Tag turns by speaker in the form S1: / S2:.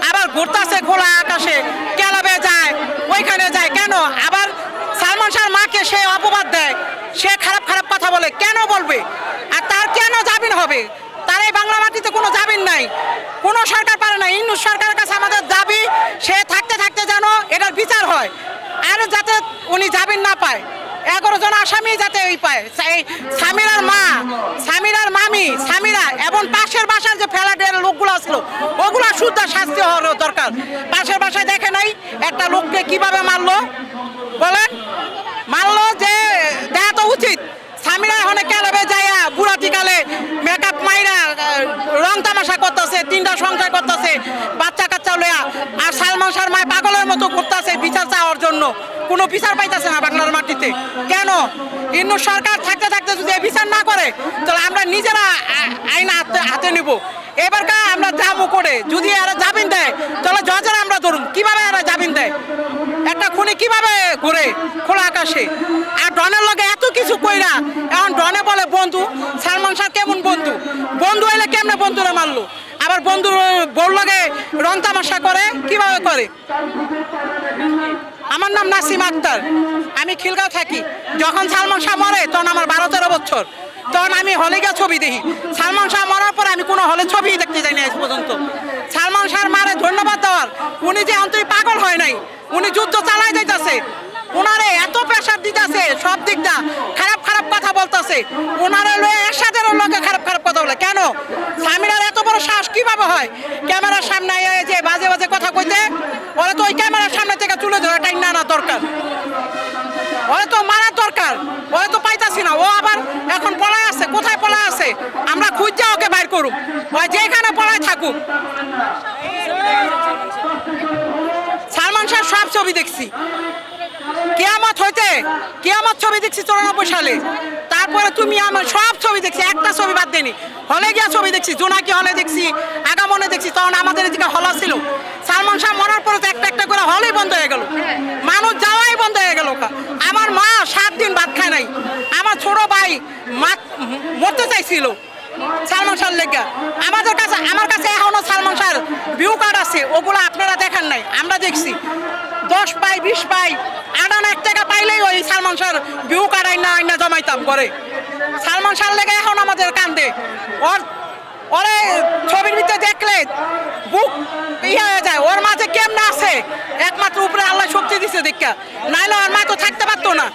S1: আবার ঘুরতেছে খোলা আকাশে, ক্লাবে যায়, ওইখানে যায় কেন? আবার সালমান শাহর মাকে সে অপবাদ দেয়, সে খারাপ খারাপ কথা বলে, কেন বলবে? আর তার কেন জামিন হবে? তার এই বাংলা মাটিতে কোনো জামিন নাই, কোনো সরকার পারে না। ইউনূস সরকারের কাছে আমাদের দাবি, সে থাকতে থাকতে যেন এটার বিচার হয়, আর যাতে উনি জামিন না পায়। 11 জন আসামি যাতে ওই পায়। এই সামিরার মা, সামিরার মামি, সামিরা এবং পাশের বাসার যে ফ্ল্যাটের লোকগুলো আসলো, ওগুলো শুদ্ধ শাস্তি হওয়ার দরকার। পাশের বাসায় দেখে নাই একটা লোককে কিভাবে মারলো, বলেন? মারলো যে দেয়া তো উচিত। সামিরা হনে ক্লাবে যাইয়া বুড়াতি কালে মেকআপ মাইরা রং তামাশা করতেছে, 3টা সংসার করতেছে বাচ্চা কাচ্চা লয়া। আর সালমান শাহর মায় পাগলের মতো ঘুরতেছে বিচার চাওয়ার জন্য, কোনো বিচার পাইতেছে না বাংলার মাটিতে। কেন? ইউনূস সরকার থাকতে থাকতে যদি বিচার না করে, তাহলে আমরা নিজেরা আইন হাতে নিব। এবারকার আমরা জামু করে যদি এরা জামিন দেয়, তাহলে জজেরা আমরা ধরুন কিভাবে এরা জামিন দেয়? একটা খুনি কিভাবে ঘুরে খোলা আকাশে? আর ডনের লগে এত কিছু কইরা এখন ডনে বলে বন্ধু। সালমান শাহ কেমন বন্ধু? বন্ধু এলে কেমনে বন্ধুরা মারলো? আবার বন্ধুর বউর লগে রং তামাশা করে, কিভাবে করে? আমার নাম নাসিম আক্তার, আমি খিলগাঁও থাকি। যখন সালমান শাহ মরে তখন আমার 12-13 বছর, তখন আমি হলে গিয়ে ছবি দেখি। সালমান শাহ মরার পর আমি কোনো হলে ছবি দেখতে যাইনি আজ পর্যন্ত। সালমান শাহর মারে ধন্যবাদ দেওয়ার, উনি যে অন্তরে পাগল হয় নাই, উনি যুদ্ধ চালাই যাইতেছে, ওনারে এত প্রেশার দিতেছে, সব দিকটা খারাপ খারাপ কথা বলতেছে, ওনারে লয়ে এরশাদের লোকে খারাপ খারাপ কথা বলে। কেন? সামিরার এত বড় সাহস কিভাবে হয় ক্যামেরার সামনে যে বাজে বাজে কথা কইতে? ওরা তো ওই ক্যামেরার সামনে থেকে তুলে ধরাটাই না দরকার, ওরা তো মারার দরকার, ওরা তো পাইতাছি না। ও আবার এখন পলায় আছে, কোথায় পলায় আছে? আমরা খুঁজে ওকে বাইর করুক, ওই যেখানে পলায় থাকুক। সালমান শাহ সব ছবি দেখছি, কিয়ামত হইতে কিয়ামত ছবি দেখছি 94 সালে। তারপরে তুমি আমার সব ছবি দেখছি, একটা ছবি বাদ দেনি। হলে গিয়া ছবি দেখছি, জোনাকি হলে দেখছি, আগামনে দেখছি, তখন আমাদের এদিকে হল ছিল। সালমান শাহ মরার পরে তো একটা একটা করে হলেই বন্ধ হয়ে গেল, মানুষ যাওয়াই বন্ধ হয়ে গেল। আমার মা 7 দিন ভাত খায় নাই, আমার ছোট ভাই মরতে চাইছিল সালমান শাহর লেগা। আমার কাছে এখনো সালমান শাহর ভিউ কার্ড আছে, ওগুলো আপনারা দেখেন নাই, আমরা দেখছি। 10 পাই 20 পাই, 1 টাকা পাইলেই ওই সালমান শাহর ভিউ কার্ড আইনা জমাইতাম করে। সালমান শাহর লেগে এখন আমাদের কান্দে। ওরে ছবির ভিতরে দেখলে বুক ইয়ে হয়ে যায়, ওর মাঝে কেমনে আছে একমাত্র উপরে আল্লাহ শক্তি দিছে দেখা, নাইলে ওর মা তো থাকতে পারতো না।